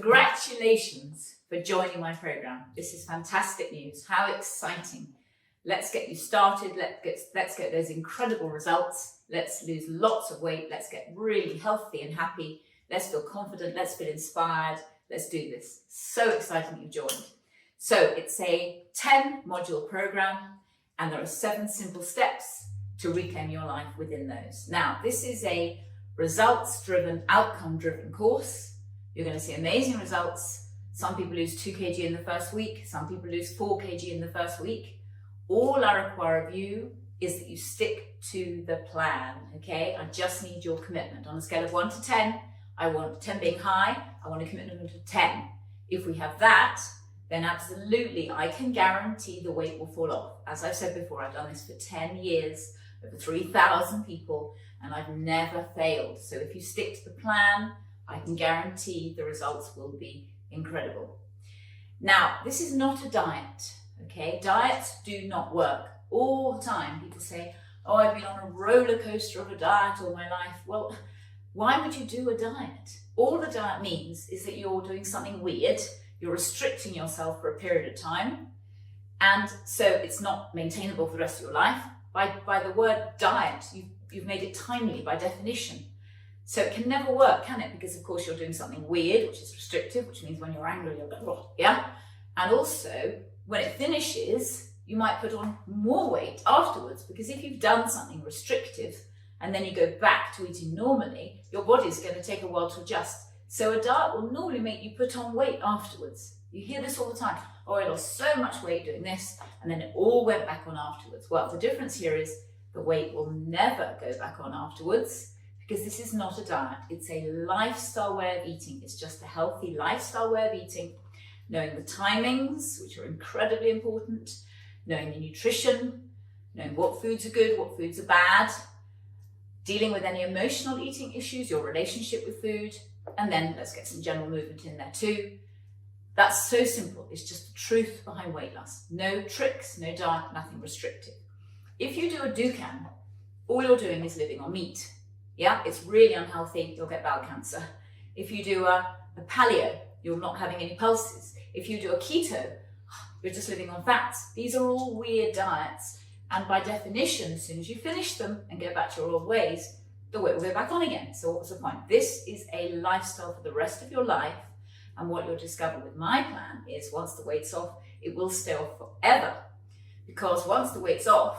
Congratulations for joining my program. This is fantastic news. How exciting. Let's get you started. Let's get those incredible results. Let's lose lots of weight. Let's get really healthy and happy. Let's feel confident. Let's feel inspired. Let's do this. So exciting you've joined. So it's a 10 module program and there are 7 simple steps to reclaim your life within those. Now, this is a results-driven, outcome-driven course. You're going to see amazing results. Some people lose 2 kg in the first week. Some people lose 4 kg in the first week. All I require of you is that you stick to the plan, okay? I just need your commitment. On a scale of 1 to 10, I want 10 being high, I want a commitment of 10. If we have that, then absolutely I can guarantee the weight will fall off. As I've said before, I've done this for 10 years, over 3,000 people, and I've never failed. So if you stick to the plan, I can guarantee the results will be incredible. Now, this is not a diet, okay? Diets do not work. All the time people say, oh, I've been on a roller coaster of a diet all my life. Well, why would you do a diet? All the diet means is that you're doing something weird, you're restricting yourself for a period of time, and so it's not maintainable for the rest of your life. By the word diet, you've made it timely by definition. So it can never work, can it? Because of course you're doing something weird, which is restrictive, which means when you're angry, you'll go, oh, yeah? And also, when it finishes, you might put on more weight afterwards, because if you've done something restrictive and then you go back to eating normally, your body's going to take a while to adjust. So a diet will normally make you put on weight afterwards. You hear this all the time. Oh, I lost so much weight doing this, and then it all went back on afterwards. Well, the difference here is the weight will never go back on afterwards, because this is not a diet. It's a lifestyle way of eating. It's just a healthy lifestyle way of eating, knowing the timings, which are incredibly important, knowing the nutrition, knowing what foods are good, what foods are bad, dealing with any emotional eating issues, your relationship with food, and then let's get some general movement in there too. That's so simple. It's just the truth behind weight loss. No tricks, no diet, nothing restrictive. If you do a Dukan, all you're doing is living on meat. Yeah, it's really unhealthy. You'll get bowel cancer. If you do a paleo, you're not having any pulses. If you do a keto, you're just living on fats. These are all weird diets. And by definition, as soon as you finish them and get back to your old ways, the weight will go back on again. So what's the point? This is a lifestyle for the rest of your life. And what you'll discover with my plan is once the weight's off, it will stay off forever. Because once the weight's off,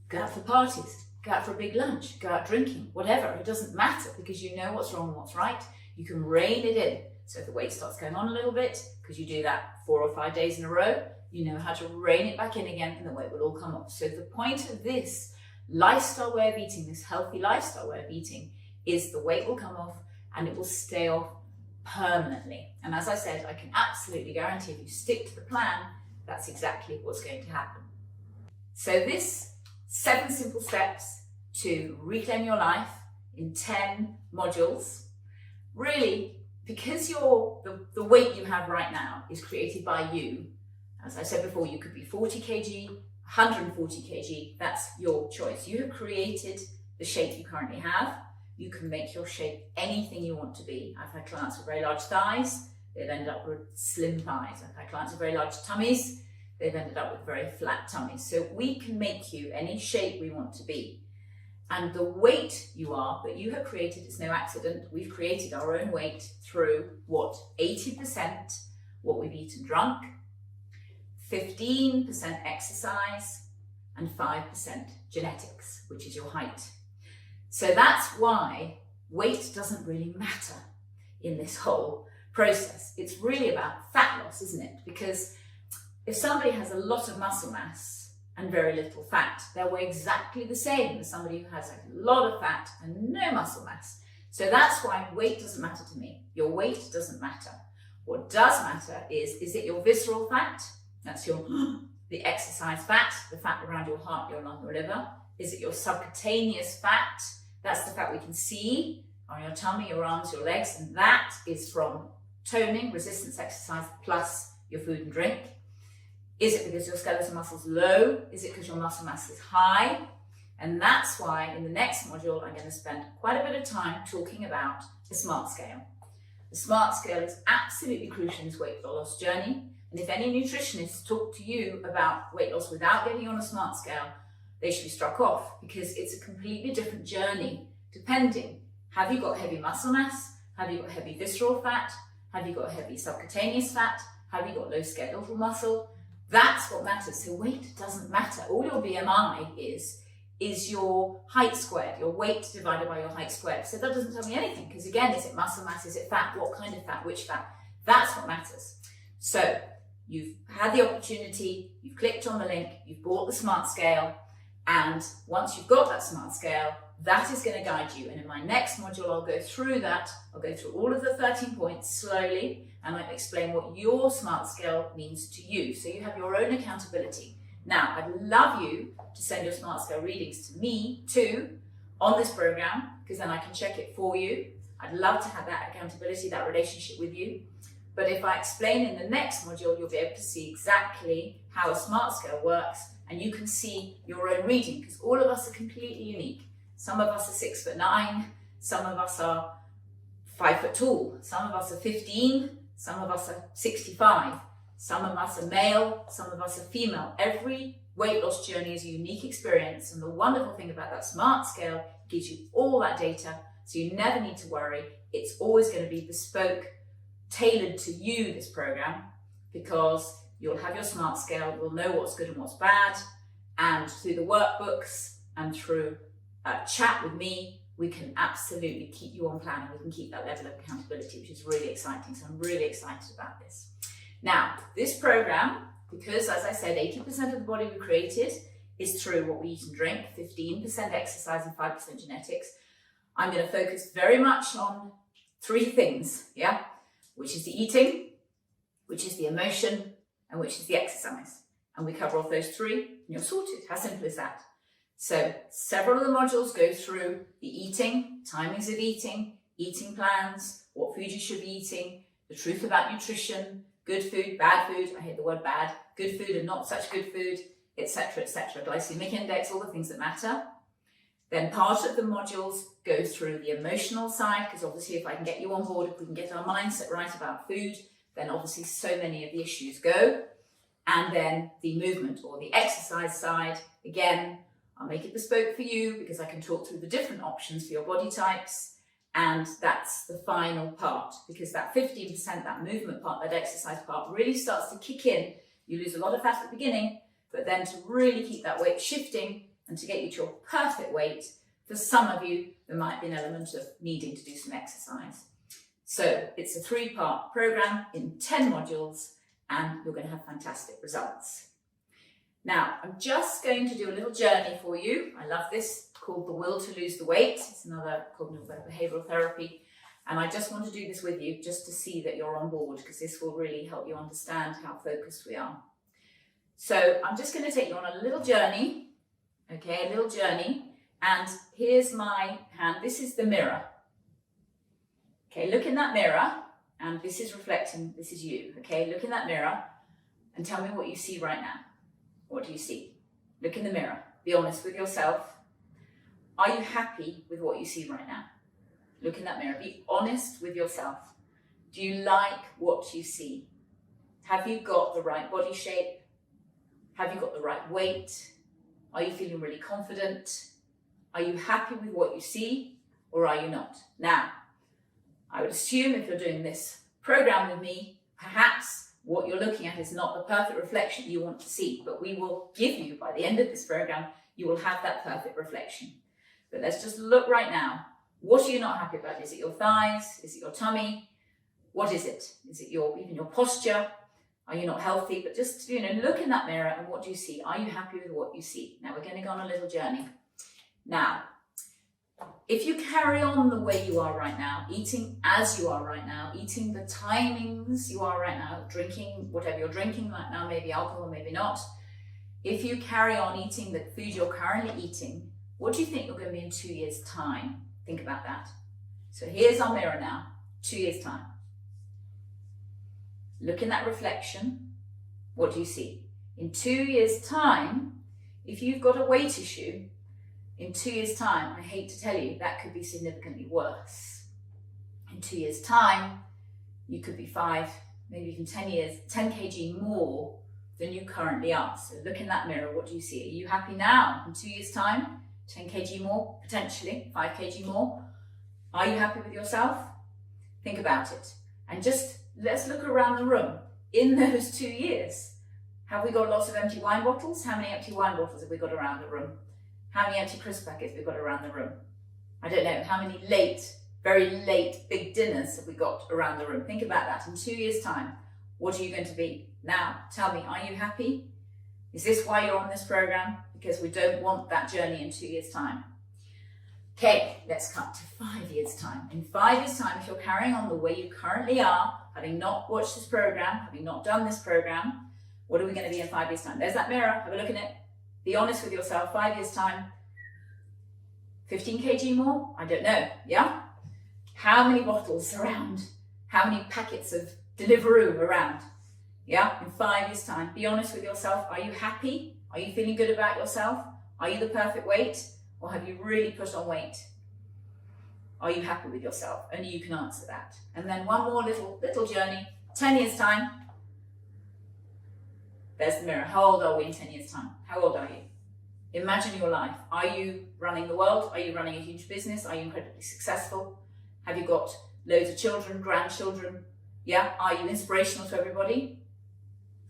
go out for parties, go out for a big lunch, go out drinking, whatever. It doesn't matter because you know what's wrong and what's right. You can rein it in. So if the weight starts going on a little bit, because you do that 4 or 5 days in a row, you know how to rein it back in again and the weight will all come off. So the point of this lifestyle way of eating, this healthy lifestyle way of eating, is the weight will come off and it will stay off permanently. And as I said, I can absolutely guarantee if you stick to the plan, that's exactly what's going to happen. So this 7 simple steps to reclaim your life in 10 modules, really, because the weight you have right now is created by you. As I said before, you could be 40 kg, 140 kg, that's your choice. You have created the shape you currently have. You can make your shape anything you want to be. I've had clients with very large thighs, they've ended up with slim thighs. I've had clients with very large tummies, they've ended up with very flat tummies. So we can make you any shape we want to be. And the weight you are, that you have created, is no accident. We've created our own weight through what? 80% what we've eaten drunk, 15% exercise, and 5% genetics, which is your height. So that's why weight doesn't really matter in this whole process. It's really about fat loss, isn't it? Because if somebody has a lot of muscle mass and very little fat, they'll weigh exactly the same as somebody who has a lot of fat and no muscle mass. So that's why weight doesn't matter to me. Your weight doesn't matter. What does matter is it your visceral fat? That's the exercise fat, the fat around your heart, your lung, your liver. Is it your subcutaneous fat? That's the fat we can see on your tummy, your arms, your legs, and that is from toning, resistance exercise, plus your food and drink. Is it because your skeletal muscle is low? Is it because your muscle mass is high? And that's why in the next module, I'm going to spend quite a bit of time talking about the SMART scale. The SMART scale is absolutely crucial in this weight loss journey. And if any nutritionists talk to you about weight loss without getting on a SMART scale, they should be struck off, because it's a completely different journey depending. Have you got heavy muscle mass? Have you got heavy visceral fat? Have you got heavy subcutaneous fat? Have you got low skeletal muscle? That's what matters. So weight doesn't matter. All your BMI is your height squared, your weight divided by your height squared. So that doesn't tell me anything, because again, is it muscle mass? Is it fat? What kind of fat? Which fat? That's what matters. So you've had the opportunity, you've clicked on the link, you've bought the SMART scale, and once you've got that SMART scale, that is going to guide you. And in my next module, I'll go through that. I'll go through all of the 13 points slowly, and I'll explain what your SMART scale means to you, so you have your own accountability. Now, I'd love you to send your SMART scale readings to me too on this program, because then I can check it for you. I'd love to have that accountability, that relationship with you. But if I explain in the next module, you'll be able to see exactly how a SMART scale works, and you can see your own reading, because all of us are completely unique. Some of us are 6'9", some of us are 5 foot tall, some of us are 15, some of us are 65, some of us are male, some of us are female. Every weight loss journey is a unique experience, and the wonderful thing about that SMART scale gives you all that data, so you never need to worry. It's always going to be bespoke, tailored to you, this program, because you'll have your SMART scale, you'll know what's good and what's bad, and through the workbooks and through chat with me, we can absolutely keep you on plan, and we can keep that level of accountability, which is really exciting. So I'm really excited about this. Now, this program, because as I said, 80% of the body we created is through what we eat and drink, 15% exercise and 5% genetics. I'm going to focus very much on 3 things, yeah? Which is the eating, which is the emotion, and which is the exercise. And we cover off those 3, and you're sorted. How simple is that? So several of the modules go through the eating, timings of eating, eating plans, what food you should be eating, the truth about nutrition, good food, bad food, I hate the word bad, good food and not such good food, etc., etc., glycemic index, all the things that matter. Then part of the modules go through the emotional side, because obviously if I can get you on board, if we can get our mindset right about food, then obviously so many of the issues go. And then the movement or the exercise side, again, I'll make it bespoke for you, because I can talk through the different options for your body types. And that's the final part, because that 15%, that movement part, that exercise part really starts to kick in. You lose a lot of fat at the beginning, but then to really keep that weight shifting and to get you to your perfect weight, for some of you, there might be an element of needing to do some exercise. So it's a 3-part program in 10 modules, and you're going to have fantastic results. Now, I'm just going to do a little journey for you. I love this, called The Will to Lose the Weight. It's another cognitive behavioral therapy. And I just want to do this with you just to see that you're on board, because this will really help you understand how focused we are. So I'm just going to take you on a little journey, okay, a little journey. And here's my hand. This is the mirror. Okay, look in that mirror, and this is reflecting, this is you, okay? Look in that mirror and tell me what you see right now. What do you see? Look in the mirror. Be honest with yourself. Are you happy with what you see right now? Look in that mirror. Be honest with yourself. Do you like what you see? Have you got the right body shape? Have you got the right weight? Are you feeling really confident? Are you happy with what you see, or are you not? Now, I would assume if you're doing this program with me, perhaps what you're looking at is not the perfect reflection you want to see, but we will give you, by the end of this program, you will have that perfect reflection. But let's just look right now. What are you not happy about? Is it your thighs? Is it your tummy? What is it? Is it even your posture? Are you not healthy? But just, look in that mirror, and what do you see? Are you happy with what you see? Now we're going to go on a little journey. Now, if you carry on the way you are right now, eating as you are right now, eating the timings you are right now, drinking whatever you're drinking right now, maybe alcohol, maybe not. If you carry on eating the food you're currently eating, what do you think you're going to be in 2 years' time? Think about that. So here's our mirror now, 2 years' time. Look in that reflection. What do you see? In 2 years' time, if you've got a weight issue, in 2 years' time, I hate to tell you, that could be significantly worse. In 2 years' time, You could be 5, maybe even 10 years, 10 kg more than you currently are. So look in that mirror, what do you see? Are you happy now? In 2 years' time, 10 kg more, potentially 5 kg more. Are you happy with yourself? Think about it. And just let's look around the room. In those 2 years, have we got lots of empty wine bottles? How many empty wine bottles have we got around the room? How many empty crisp packets have we got around the room? I don't know. How many very late, big dinners have we got around the room? Think about that. In 2 years' time, what are you going to be? Now, tell me, are you happy? Is this why you're on this program? Because we don't want that journey in 2 years' time. Okay, let's cut to 5 years' time. In 5 years' time, if you're carrying on the way you currently are, having not watched this program, having not done this program, what are we going to be in 5 years' time? There's that mirror. Have a look in it. Be honest with yourself. 5 years' time. 15 kg more? I don't know. Yeah? How many bottles around? How many packets of Deliveroo around? Yeah? In 5 years' time. Be honest with yourself. Are you happy? Are you feeling good about yourself? Are you the perfect weight? Or have you really put on weight? Are you happy with yourself? Only you can answer that. And then one more little journey. 10 years' time. There's the mirror. How old are we in 10 years' time? How old are you? Imagine your life. Are you running the world? Are you running a huge business? Are you incredibly successful? Have you got loads of children, grandchildren? Yeah? Are you inspirational to everybody?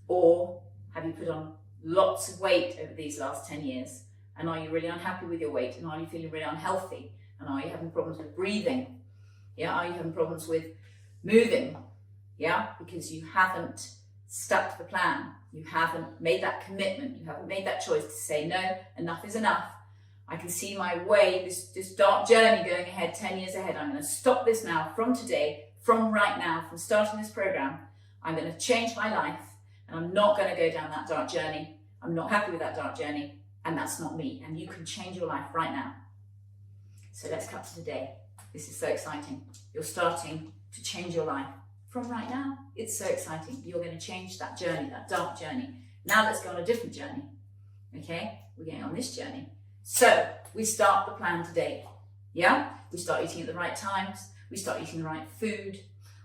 Or have you put on lots of weight over these last 10 years? And are you really unhappy with your weight? And are you feeling really unhealthy? And are you having problems with breathing? Yeah? Are you having problems with moving? Yeah? Because you haven't stuck to the plan. You haven't made that commitment. You haven't made that choice to say, no, enough is enough. I can see my way, this dark journey going ahead, 10 years ahead. I'm going to stop this now, from today, from right now, from starting this program. I'm going to change my life, and I'm not going to go down that dark journey. I'm not happy with that dark journey, and that's not me. And you can change your life right now. So let's cut to today. This is so exciting. You're starting to change your life from right now. It's so exciting. You're going to change that journey, that dark journey. Now let's go on a different journey. Okay? We're going on this journey. So we start the plan today. Yeah? We start eating at the right times. We start eating the right food.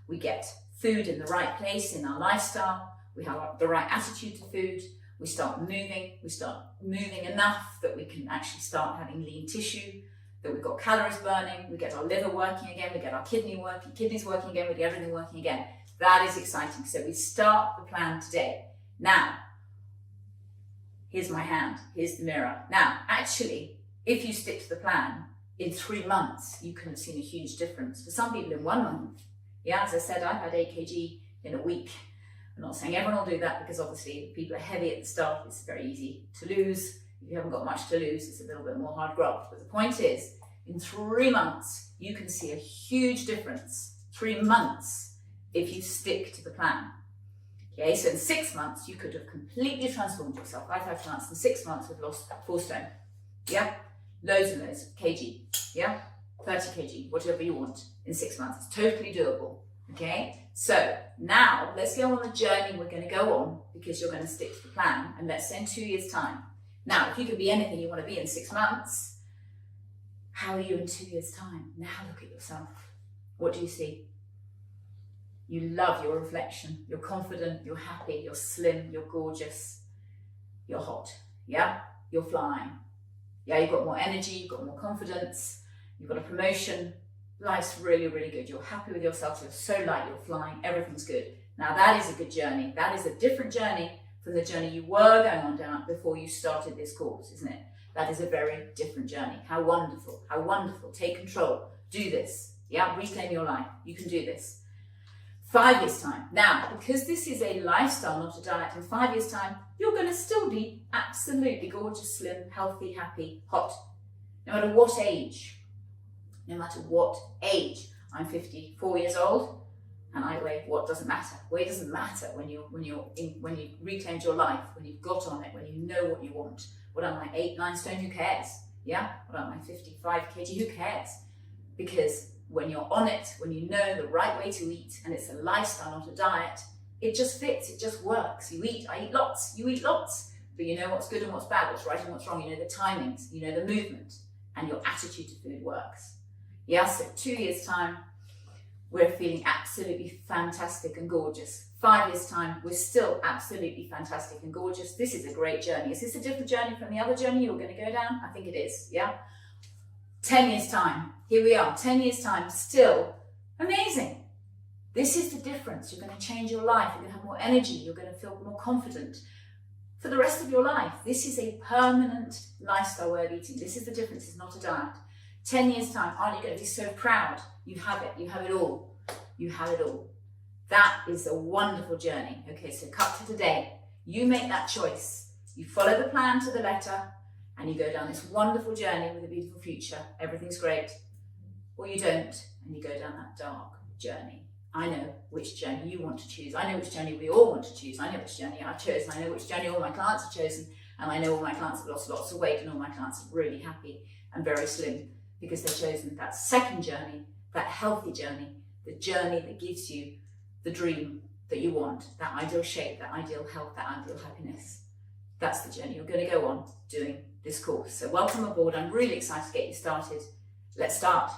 We get food in the right place in our lifestyle. We have the right attitude to food. We start moving. We start moving enough that we can actually start having lean tissue, that we've got calories burning, we get our liver working again, we get our kidneys working again, we get everything working again. That is exciting. So we start the plan today. Now, here's my hand, here's the mirror. Now, actually, if you stick to the plan, in 3 months, you can have seen a huge difference. For some people in 1 month, yeah, as I said, I've had 8 kg in a week. I'm not saying everyone will do that, because obviously if people are heavy at the start, it's very easy to lose. If you haven't got much to lose, it's a little bit more hard graft. But the point is, in 3 months, you can see a huge difference. 3 months, if you stick to the plan. Okay, so in 6 months, you could have completely transformed yourself. I've had clients in 6 months who've lost 4 stone. Yeah, loads and loads of kg. Yeah, 30 kg, whatever you want in 6 months. It's totally doable. Okay, so now let's go on the journey we're going to go on, because you're going to stick to the plan. And let's say in 2 years' time. Now, if you could be anything you want to be in 6 months, how are you in 2 years' time? Now look at yourself. What do you see? You love your reflection. You're confident, you're happy, you're slim, you're gorgeous, you're hot. Yeah? You're flying. Yeah, you've got more energy, you've got more confidence, you've got a promotion. Life's really, really good. You're happy with yourself, you're so light, you're flying, everything's good. Now that is a good journey. That is a different journey from the journey you were going on down before you started this course, isn't it? That is a very different journey. How wonderful, how wonderful. Take control, do this. Yeah, reclaim your life. You can do this. 5 years' time. Now, because this is a lifestyle, not a diet, in 5 years' time, you're going to still be absolutely gorgeous, slim, healthy, happy, hot, no matter what age. No matter what age. I'm 54 years old, and I weigh what doesn't matter. Weight doesn't matter when you've reclaimed your life, when you've got on it, when you know what you want. What am I, 8, 9 stone? Who cares? Yeah. What am I, 55 kg? Who cares? Because when you're on it, when you know the right way to eat, and it's a lifestyle, not a diet, it just fits. It just works. You eat. I eat lots. You eat lots. But you know what's good and what's bad, what's right and what's wrong. You know the timings. You know the movement, and your attitude to food works. Yeah. So 2 years' time. we're feeling absolutely fantastic and gorgeous. 5 years' time, we're still absolutely fantastic and gorgeous. This is a great journey. Is this a different journey from the other journey you're going to go down? I think it is, yeah? 10 years' time, here we are, 10 years' time, still amazing. This is the difference. You're going to change your life. You're going to have more energy. You're going to feel more confident for the rest of your life. This is a permanent lifestyle way of eating. This is the difference. It's not a diet. 10 years' time, aren't you going to be so proud? You have it. You have it all. You have it all. That is a wonderful journey. Okay, so cut to today. You make that choice. You follow the plan to the letter and you go down this wonderful journey with a beautiful future. Everything's great. Or you don't and you go down that dark journey. I know which journey you want to choose. I know which journey we all want to choose. I know which journey I've chosen. I know which journey all my clients have chosen. And I know all my clients have lost lots of weight and all my clients are really happy and very slim because they've chosen that second journey, that healthy journey, the journey that gives you the dream that you want, that ideal shape, that ideal health, that ideal happiness. That's the journey you're going to go on doing this course. So welcome aboard. I'm really excited to get you started. Let's start.